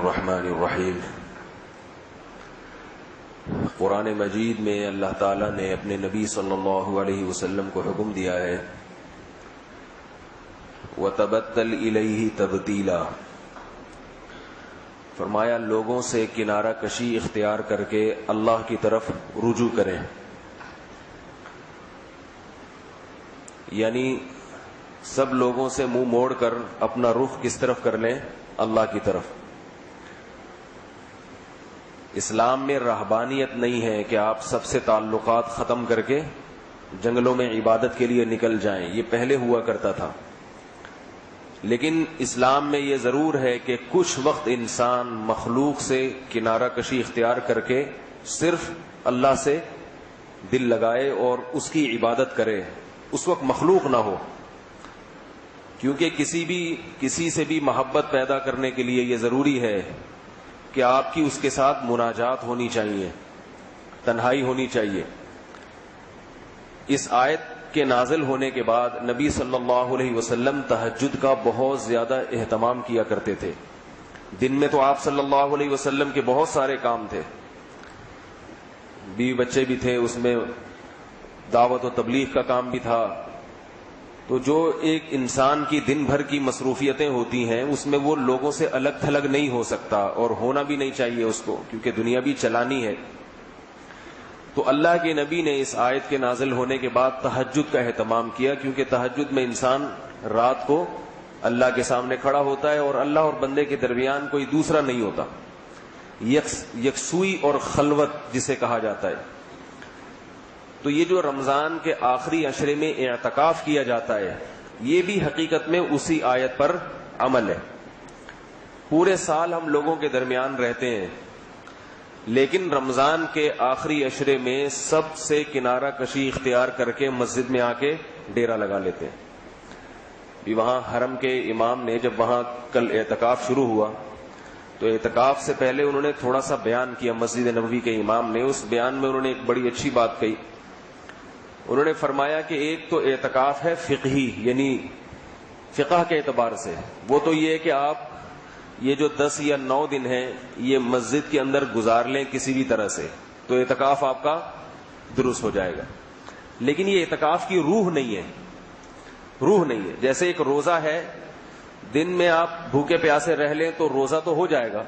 الرحمن الرحیم۔ قرآن مجید میں اللہ تعالیٰ نے اپنے نبی صلی اللہ علیہ وسلم کو حکم دیا ہے وَتَبَتَّلْ إِلَيْهِ تَبْتِيلًا، فرمایا لوگوں سے کنارہ کشی اختیار کر کے اللہ کی طرف رجوع کریں، یعنی سب لوگوں سے منہ موڑ کر اپنا رخ کس طرف کر لیں؟ اللہ کی طرف۔ اسلام میں رہبانیت نہیں ہے کہ آپ سب سے تعلقات ختم کر کے جنگلوں میں عبادت کے لیے نکل جائیں، یہ پہلے ہوا کرتا تھا، لیکن اسلام میں یہ ضرور ہے کہ کچھ وقت انسان مخلوق سے کنارہ کشی اختیار کر کے صرف اللہ سے دل لگائے اور اس کی عبادت کرے، اس وقت مخلوق نہ ہو، کیونکہ کسی سے بھی محبت پیدا کرنے کے لیے یہ ضروری ہے کہ آپ کی اس کے ساتھ مناجات ہونی چاہیے، تنہائی ہونی چاہیے۔ اس آیت کے نازل ہونے کے بعد نبی صلی اللہ علیہ وسلم تہجد کا بہت زیادہ اہتمام کیا کرتے تھے۔ دن میں تو آپ صلی اللہ علیہ وسلم کے بہت سارے کام تھے، بیوی بچے بھی تھے، اس میں دعوت و تبلیغ کا کام بھی تھا، تو جو ایک انسان کی دن بھر کی مصروفیتیں ہوتی ہیں اس میں وہ لوگوں سے الگ تھلگ نہیں ہو سکتا، اور ہونا بھی نہیں چاہیے اس کو، کیونکہ دنیا بھی چلانی ہے۔ تو اللہ کے نبی نے اس آیت کے نازل ہونے کے بعد تہجد کا اہتمام کیا، کیونکہ تہجد میں انسان رات کو اللہ کے سامنے کھڑا ہوتا ہے اور اللہ اور بندے کے درمیان کوئی دوسرا نہیں ہوتا، یکسوئی اور خلوت جسے کہا جاتا ہے۔ تو یہ جو رمضان کے آخری عشرے میں اعتکاف کیا جاتا ہے، یہ بھی حقیقت میں اسی آیت پر عمل ہے۔ پورے سال ہم لوگوں کے درمیان رہتے ہیں، لیکن رمضان کے آخری عشرے میں سب سے کنارہ کشی اختیار کر کے مسجد میں آ کے ڈیرا لگا لیتے ہیں۔ بھی وہاں حرم کے امام نے جب وہاں کل اعتکاف شروع ہوا تو اعتکاف سے پہلے انہوں نے تھوڑا سا بیان کیا، مسجد نبوی کے امام نے، اس بیان میں انہوں نے ایک بڑی اچھی بات کہی۔ انہوں نے فرمایا کہ ایک تو اعتکاف ہے فقہی، یعنی فقہ کے اعتبار سے، وہ تو یہ ہے کہ آپ یہ جو 10 یا 9 دن ہیں یہ مسجد کے اندر گزار لیں کسی بھی طرح سے، تو اعتکاف آپ کا درست ہو جائے گا۔ لیکن یہ اعتکاف کی روح نہیں ہے، روح نہیں ہے۔ جیسے ایک روزہ ہے، دن میں آپ بھوکے پیاسے رہ لیں تو روزہ تو ہو جائے گا،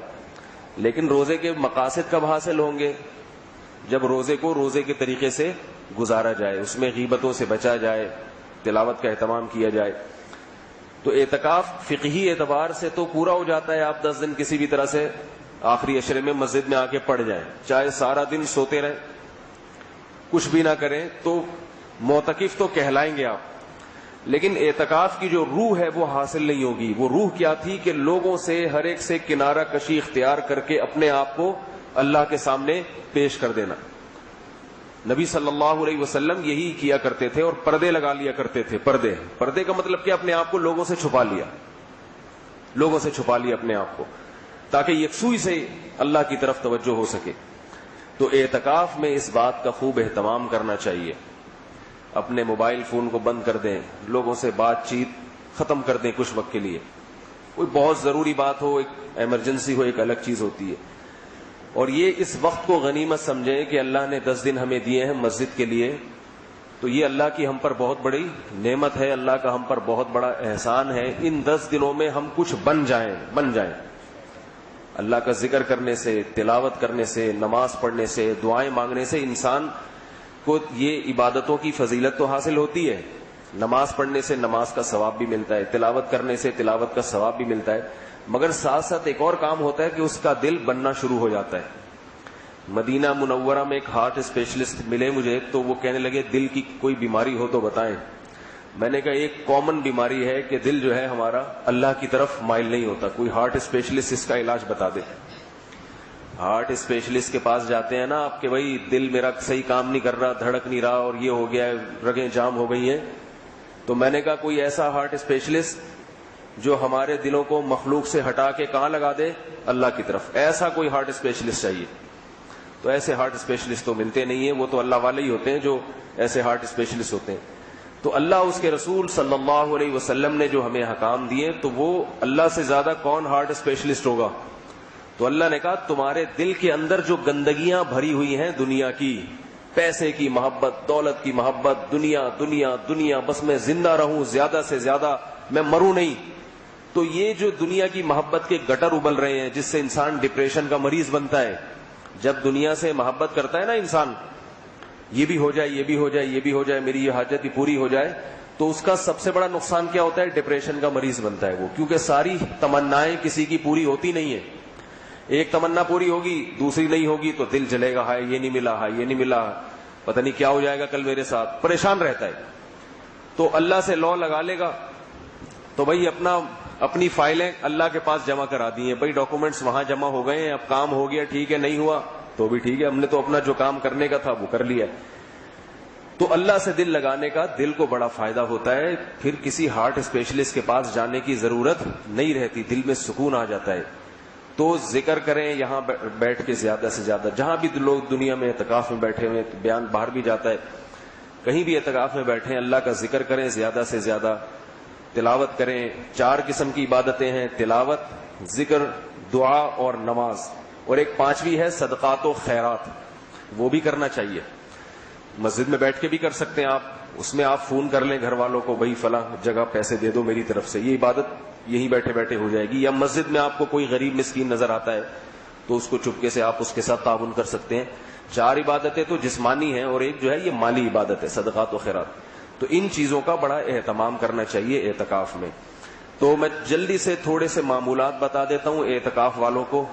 لیکن روزے کے مقاصد کب حاصل ہوں گے؟ جب روزے کو روزے کے طریقے سے گزارا جائے، اس میں غیبتوں سے بچا جائے، تلاوت کا اہتمام کیا جائے۔ تو اعتکاف فقہی اعتبار سے تو پورا ہو جاتا ہے، آپ 10 دن کسی بھی طرح سے آخری عشرے میں مسجد میں آ کے پڑھ جائیں، چاہے سارا دن سوتے رہیں، کچھ بھی نہ کریں، تو معتکف تو کہلائیں گے آپ۔ لیکن اعتکاف کی جو روح ہے وہ حاصل نہیں ہوگی۔ وہ روح کیا تھی کہ لوگوں سے ہر ایک سے کنارہ کشی اختیار کر کے اپنے آپ کو اللہ کے سامنے پیش کر دینا۔ نبی صلی اللہ علیہ وسلم یہی کیا کرتے تھے، اور پردے لگا لیا کرتے تھے۔ پردے کا مطلب کہ اپنے آپ کو لوگوں سے چھپا لیا، لوگوں سے چھپا لیا اپنے آپ کو، تاکہ یکسوئی سے اللہ کی طرف توجہ ہو سکے۔ تو اعتکاف میں اس بات کا خوب اہتمام کرنا چاہیے، اپنے موبائل فون کو بند کر دیں، لوگوں سے بات چیت ختم کر دیں کچھ وقت کے لیے۔ کوئی بہت ضروری بات ہو، ایک ایمرجنسی ہو، ایک الگ چیز ہوتی ہے، اور یہ اس وقت کو غنیمت سمجھیں کہ اللہ نے 10 دن ہمیں دیے ہیں مسجد کے لیے، تو یہ اللہ کی ہم پر بہت بڑی نعمت ہے، اللہ کا ہم پر بہت بڑا احسان ہے۔ ان 10 دنوں میں ہم کچھ بن جائیں۔ اللہ کا ذکر کرنے سے، تلاوت کرنے سے، نماز پڑھنے سے، دعائیں مانگنے سے انسان کو یہ عبادتوں کی فضیلت تو حاصل ہوتی ہے۔ نماز پڑھنے سے نماز کا ثواب بھی ملتا ہے، تلاوت کرنے سے تلاوت کا ثواب بھی ملتا ہے، مگر ساتھ ساتھ ایک اور کام ہوتا ہے کہ اس کا دل بننا شروع ہو جاتا ہے۔ مدینہ منورہ میں ایک ہارٹ اسپیشلسٹ ملے مجھے، تو وہ کہنے لگے دل کی کوئی بیماری ہو تو بتائیں۔ میں نے کہا ایک کامن بیماری ہے کہ دل جو ہے ہمارا اللہ کی طرف مائل نہیں ہوتا، کوئی ہارٹ اسپیشلسٹ اس کا علاج بتا دے۔ ہارٹ اسپیشلسٹ کے پاس جاتے ہیں نا آپ کہ بھائی دل میرا صحیح کام نہیں کر رہا، دھڑک نہیں رہا، اور یہ ہو گیا ہے، رگیں جام ہو گئی ہیں۔ تو میں نے کہا کوئی ایسا ہارٹ اسپیشلسٹ جو ہمارے دلوں کو مخلوق سے ہٹا کے کہاں لگا دے؟ اللہ کی طرف۔ ایسا کوئی ہارٹ اسپیشلسٹ چاہیے۔ تو ایسے ہارٹ اسپیشلسٹ تو ملتے نہیں ہیں، وہ تو اللہ والے ہی ہوتے ہیں جو ایسے ہارٹ اسپیشلسٹ ہوتے ہیں۔ تو اللہ اس کے رسول صلی اللہ علیہ وسلم نے جو ہمیں احکام دیے، تو وہ اللہ سے زیادہ کون ہارٹ اسپیشلسٹ ہوگا؟ تو اللہ نے کہا تمہارے دل کے اندر جو گندگیاں بھری ہوئی ہیں دنیا کی، پیسے کی محبت، دولت کی محبت، دنیا دنیا دنیا، بس میں زندہ رہوں، زیادہ سے زیادہ میں مروں نہیں، تو یہ جو دنیا کی محبت کے گٹر ابل رہے ہیں جس سے انسان ڈپریشن کا مریض بنتا ہے. جب دنیا سے محبت کرتا ہے نا انسان، یہ بھی ہو جائے، یہ بھی ہو جائے، یہ بھی ہو جائے، میری یہ حاجت ہی پوری ہو جائے، تو اس کا سب سے بڑا نقصان کیا ہوتا ہے؟ ڈپریشن کا مریض بنتا ہے وہ، کیونکہ ساری تمنائیں کسی کی پوری ہوتی نہیں ہے. ایک تمنا پوری ہوگی، دوسری نہیں ہوگی تو دل جلے گا، ہائے یہ نہیں ملا، ہائے یہ نہیں ملا، پتہ نہیں کیا ہو جائے گا کل میرے ساتھ، پریشان رہتا ہے. تو اللہ سے لو لگا لے گا تو بھائی اپنی فائلیں اللہ کے پاس جمع کرا دی ہیں، بھائی ڈاکومنٹس وہاں جمع ہو گئے ہیں، اب کام ہو گیا، ٹھیک ہے، نہیں ہوا تو بھی ٹھیک ہے، ہم نے تو اپنا جو کام کرنے کا تھا وہ کر لیا. تو اللہ سے دل لگانے کا دل کو بڑا فائدہ ہوتا ہے، پھر کسی ہارٹ اسپیشلسٹ کے پاس جانے کی ضرورت نہیں رہتی، دل میں سکون آ جاتا ہے. تو ذکر کریں یہاں بیٹھ کے زیادہ سے زیادہ، جہاں بھی لوگ دنیا میں اعتکاف میں بیٹھے ہوئے، بیان باہر بھی جاتا ہے، کہیں بھی اعتکاف میں بیٹھے ہیں، اللہ کا ذکر کریں زیادہ سے زیادہ، تلاوت کریں. 4 قسم کی عبادتیں ہیں، تلاوت، ذکر، دعا اور نماز، اور ایک 5ویں ہے صدقات و خیرات، وہ بھی کرنا چاہیے. مسجد میں بیٹھ کے بھی کر سکتے ہیں آپ، اس میں آپ فون کر لیں گھر والوں کو، بھائی فلاں جگہ پیسے دے دو میری طرف سے، یہ عبادت یہیں بیٹھے بیٹھے ہو جائے گی. یا مسجد میں آپ کو کوئی غریب مسکین نظر آتا ہے تو اس کو چپکے سے آپ اس کے ساتھ تعاون کر سکتے ہیں. 4 عبادتیں تو جسمانی ہیں اور ایک جو ہے یہ مالی عبادت ہے، صدقات و خیرات. تو ان چیزوں کا بڑا اہتمام کرنا چاہیے اعتکاف میں. تو میں جلدی سے تھوڑے سے معمولات بتا دیتا ہوں اعتکاف والوں کو،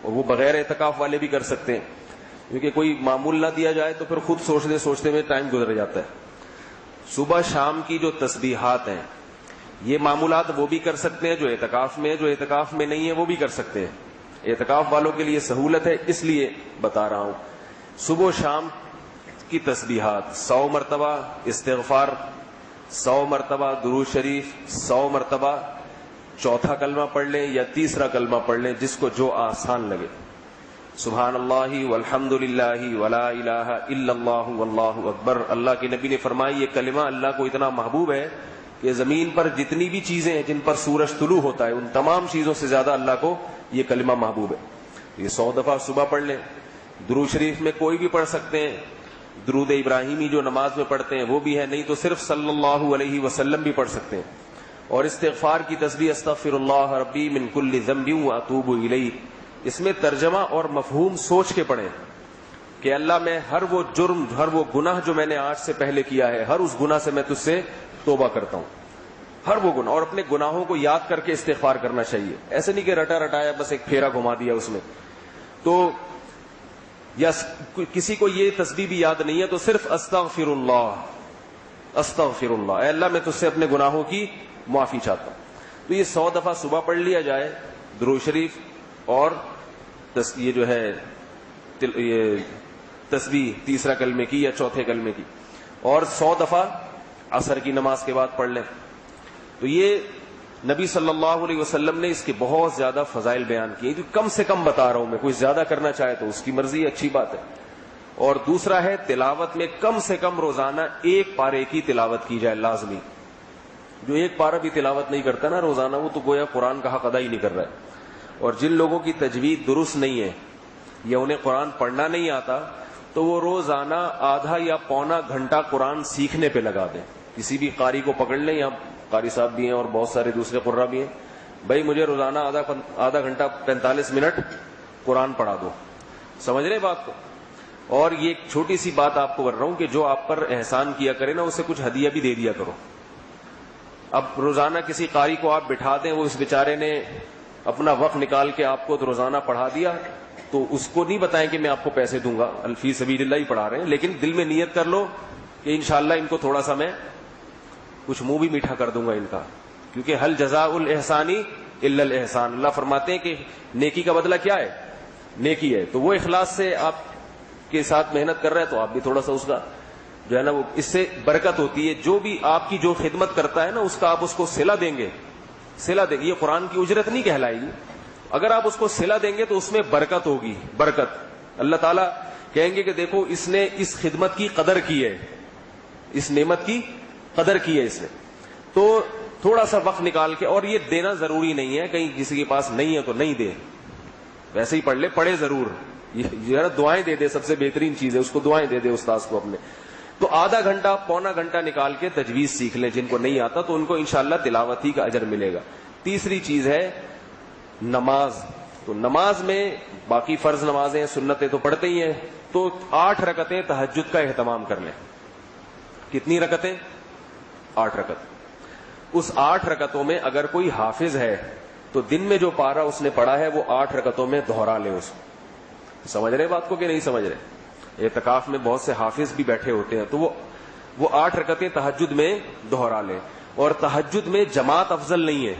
وہ بغیر اعتکاف والے بھی کر سکتے ہیں، کیونکہ کوئی معمول نہ دیا جائے تو پھر خود سوچتے میں ٹائم گزر جاتا ہے. صبح شام کی جو تسبیحات ہیں یہ معمولات وہ بھی کر سکتے ہیں جو اعتکاف میں ہے، جو اعتکاف میں نہیں ہے وہ بھی کر سکتے ہیں. اعتکاف والوں کے لیے سہولت ہے اس لیے بتا رہا ہوں. صبح و شام کی تسبیحات، 100 مرتبہ استغفار، 100 مرتبہ درود شریف، 100 مرتبہ چوتھا کلمہ پڑھ لیں یا تیسرا کلمہ پڑھ لیں، جس کو جو آسان لگے. سبحان اللہ والحمد للہ ولا الہ الا اللہ واللہ اکبر. اللہ کے نبی نے فرمایا یہ کلمہ اللہ کو اتنا محبوب ہے کہ زمین پر جتنی بھی چیزیں ہیں جن پر سورج طلوع ہوتا ہے ان تمام چیزوں سے زیادہ اللہ کو یہ کلمہ محبوب ہے. یہ 100 دفعہ صبح پڑھ لیں. درود شریف میں کوئی بھی پڑھ سکتے ہیں، درود ابراہیمی جو نماز میں پڑھتے ہیں وہ بھی ہے، نہیں تو صرف صلی اللہ علیہ وسلم بھی پڑھ سکتے ہیں. اور استغفار کی تسبیح استغفر اللہ ربی من کل ذنب واتوب الیہ، اس میں ترجمہ اور مفہوم سوچ کے پڑھیں کہ اللہ میں ہر وہ جرم، ہر وہ گناہ جو میں نے آج سے پہلے کیا ہے، ہر اس گناہ سے میں تجھ سے توبہ کرتا ہوں، ہر وہ گناہ. اور اپنے گناہوں کو یاد کر کے استغفار کرنا چاہیے، ایسے نہیں کہ رٹا رٹایا بس ایک پھیرا گھما دیا اس میں. تو یا کسی کو یہ تسبیح بھی یاد نہیں ہے تو صرف استغفر اللہ، استغفر اللہ، اے اللہ میں تجھ سے اپنے گناہوں کی معافی چاہتا ہوں. تو یہ 100 دفعہ صبح پڑھ لیا جائے درود شریف، اور یہ جو ہے یہ تسبیح تیسرا کلمے کی یا چوتھے کلمے کی، اور 100 دفعہ عصر کی نماز کے بعد پڑھ لیں. تو یہ نبی صلی اللہ علیہ وسلم نے اس کے بہت زیادہ فضائل بیان کیے، تو کم سے کم بتا رہا ہوں میں، کوئی زیادہ کرنا چاہے تو اس کی مرضی، اچھی بات ہے. اور دوسرا ہے تلاوت میں کم سے کم روزانہ 1 پارے کی تلاوت کی جائے لازمی. جو 1 پارہ بھی تلاوت نہیں کرتا نا روزانہ وہ تو گویا قرآن کا حق ادا ہی نہیں کر رہا ہے. اور جن لوگوں کی تجوید درست نہیں ہے یا انہیں قرآن پڑھنا نہیں آتا تو وہ روزانہ آدھا یا پونا گھنٹہ قرآن سیکھنے پہ لگا دیں. کسی بھی قاری کو پکڑ لیں، یا قاری صاحب بھی ہیں اور بہت سارے دوسرے قرہ بھی ہیں، بھائی مجھے روزانہ آدھا گھنٹہ 45 منٹ قرآن پڑھا دو. سمجھ رہے بات کو؟ اور یہ ایک چھوٹی سی بات آپ کو کر رہا ہوں کہ جو آپ پر احسان کیا کرے نا اسے کچھ ہدیہ بھی دے دیا کرو. اب روزانہ کسی قاری کو آپ بٹھا دیں، وہ اس بیچارے نے اپنا وقت نکال کے آپ کو روزانہ پڑھا دیا، تو اس کو نہیں بتائیں کہ میں آپ کو پیسے دوں گا، فی سبیل اللہ ہی پڑھا رہے ہیں، لیکن دل میں نیت کر لو کہ انشاءاللہ ان کو تھوڑا سا میں کچھ منہ بھی میٹھا کر دوں گا ان کا، کیونکہ حل جزاء الاحسان الا الاحسان. اللہ فرماتے ہیں کہ نیکی کا بدلہ کیا ہے؟ نیکی ہے. تو وہ اخلاص سے آپ کے ساتھ محنت کر رہا ہے تو آپ بھی تھوڑا سا اس کا جو ہے نا وہ اس سے برکت ہوتی ہے. جو بھی آپ کی جو خدمت کرتا ہے نا اس کا آپ اس کو صلہ دیں گے، صلہ دیں گے، یہ قرآن کی اجرت نہیں کہلائے گی. اگر آپ اس کو صلہ دیں گے تو اس میں برکت ہوگی، برکت. اللہ تعالیٰ کہیں گے کہ دیکھو اس نے اس خدمت کی قدر کی ہے، اس نعمت کی قدر کی ہے اس نے. تو تھوڑا سا وقت نکال کے، اور یہ دینا ضروری نہیں ہے، کہیں کسی کے پاس نہیں ہے تو نہیں دے. ویسے ہی پڑھ لے, پڑھے ضرور, یہ دعائیں دے دے, سب سے بہترین چیز ہے, اس کو دعائیں دے دے استاذ کو اپنے. تو آدھا گھنٹہ پونا گھنٹہ نکال کے تجویز سیکھ لیں, جن کو نہیں آتا تو ان کو انشاءاللہ تلاوت ہی کا اجر ملے گا. تیسری چیز ہے نماز. تو نماز میں باقی فرض نمازیں سنتیں تو پڑھتے ہی ہیں, تو 8 رکعتیں تہجد کا اہتمام کر لیں. کتنی رکعتیں؟ 8 رکعت. اس 8 رکعتوں میں اگر کوئی حافظ ہے تو دن میں جو پارہ اس نے پڑھا ہے وہ 8 رکعتوں میں دہرا لے اس کو. سمجھ رہے بات کو کہ نہیں سمجھ رہے؟ اعتکاف میں بہت سے حافظ بھی بیٹھے ہوتے ہیں, تو وہ 8 رکعتیں تہجد میں دہرا لے. اور تہجد میں جماعت افضل نہیں ہے,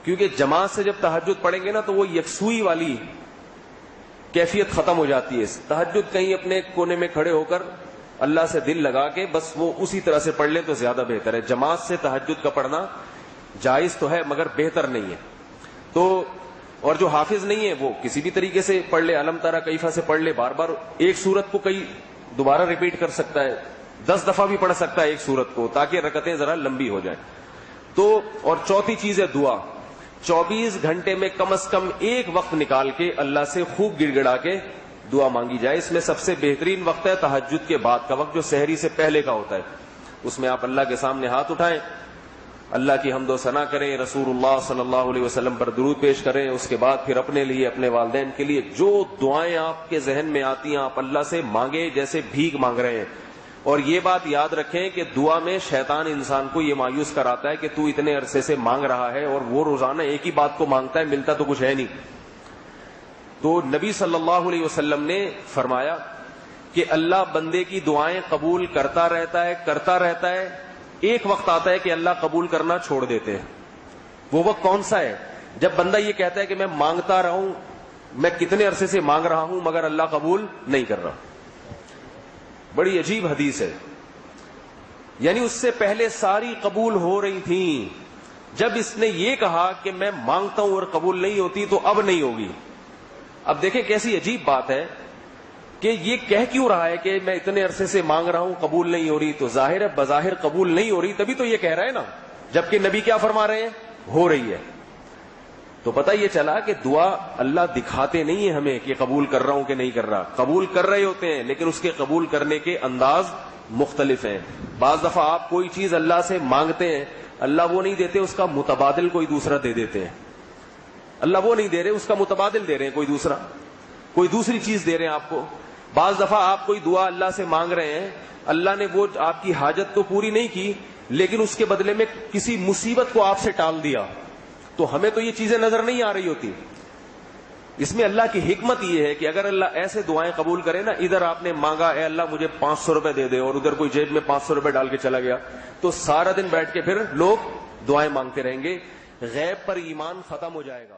کیونکہ جماعت سے جب تہجد پڑھیں گے نا تو وہ یکسوئی والی کیفیت ختم ہو جاتی ہے. تہجد کہیں اپنے کونے میں کھڑے ہو کر اللہ سے دل لگا کے بس وہ اسی طرح سے پڑھ لیں تو زیادہ بہتر ہے. جماعت سے تہجد کا پڑھنا جائز تو ہے مگر بہتر نہیں ہے. تو اور جو حافظ نہیں ہے وہ کسی بھی طریقے سے پڑھ لے, علم ترى کیف سے پڑھ لے, بار بار ایک سورت کو کئی دوبارہ ریپیٹ کر سکتا ہے, 10 دفعہ بھی پڑھ سکتا ہے ایک سورت کو, تاکہ رکعتیں ذرا لمبی ہو جائیں. تو اور چوتھی چیز ہے دعا. 24 گھنٹے میں کم از کم ایک وقت نکال کے اللہ سے خوب گڑ گڑا کے دعا مانگی جائے. اس میں سب سے بہترین وقت ہے تہجد کے بعد کا وقت, جو سحری سے پہلے کا ہوتا ہے. اس میں آپ اللہ کے سامنے ہاتھ اٹھائیں, اللہ کی حمد و ثنا کریں, رسول اللہ صلی اللہ علیہ وسلم پر درود پیش کریں. اس کے بعد پھر اپنے لیے, اپنے والدین کے لیے جو دعائیں آپ کے ذہن میں آتی ہیں آپ اللہ سے مانگیں جیسے بھیک مانگ رہے ہیں. اور یہ بات یاد رکھیں کہ دعا میں شیطان انسان کو یہ مایوس کراتا ہے کہ تو اتنے عرصے سے مانگ رہا ہے اور وہ روزانہ ایک ہی بات کو مانگتا ہے, ملتا تو کچھ ہے نہیں. تو نبی صلی اللہ علیہ وسلم نے فرمایا کہ اللہ بندے کی دعائیں قبول کرتا رہتا ہے. ایک وقت آتا ہے کہ اللہ قبول کرنا چھوڑ دیتے ہیں. وہ وقت کون سا ہے؟ جب بندہ یہ کہتا ہے کہ میں مانگتا رہا ہوں, میں کتنے عرصے سے مانگ رہا ہوں مگر اللہ قبول نہیں کر رہا. بڑی عجیب حدیث ہے. یعنی اس سے پہلے ساری قبول ہو رہی تھیں, جب اس نے یہ کہا کہ میں مانگتا ہوں اور قبول نہیں ہوتی تو اب نہیں ہوگی. اب دیکھیں کیسی عجیب بات ہے کہ یہ کہہ کیوں رہا ہے کہ میں اتنے عرصے سے مانگ رہا ہوں قبول نہیں ہو رہی. تو ظاہر ہے بظاہر قبول نہیں ہو رہی, تبھی تو یہ کہہ رہا ہے نا, جبکہ نبی کیا فرما رہے ہیں؟ ہو رہی ہے. تو پتہ یہ چلا کہ دعا اللہ دکھاتے نہیں ہیں ہمیں کہ قبول کر رہا ہوں کہ نہیں کر رہا. قبول کر رہے ہوتے ہیں لیکن اس کے قبول کرنے کے انداز مختلف ہیں. بعض دفعہ آپ کوئی چیز اللہ سے مانگتے ہیں, اللہ وہ نہیں دیتے, اس کا متبادل کوئی دوسرا دے دیتے ہیں. اللہ وہ نہیں دے رہے, اس کا متبادل دے رہے ہیں, کوئی دوسرا, کوئی دوسری چیز دے رہے ہیں آپ کو. بعض دفعہ آپ کوئی دعا اللہ سے مانگ رہے ہیں, اللہ نے وہ آپ کی حاجت تو پوری نہیں کی لیکن اس کے بدلے میں کسی مصیبت کو آپ سے ٹال دیا. تو ہمیں تو یہ چیزیں نظر نہیں آ رہی ہوتی. اس میں اللہ کی حکمت یہ ہے کہ اگر اللہ ایسے دعائیں قبول کرے نا, ادھر آپ نے مانگا اے اللہ مجھے 500 روپے دے دے, اور ادھر کوئی جیب میں 500 روپے ڈال کے چلا گیا, تو سارا دن بیٹھ کے پھر لوگ دعائیں مانگتے رہیں گے, غیب پر ایمان ختم ہو جائے گا.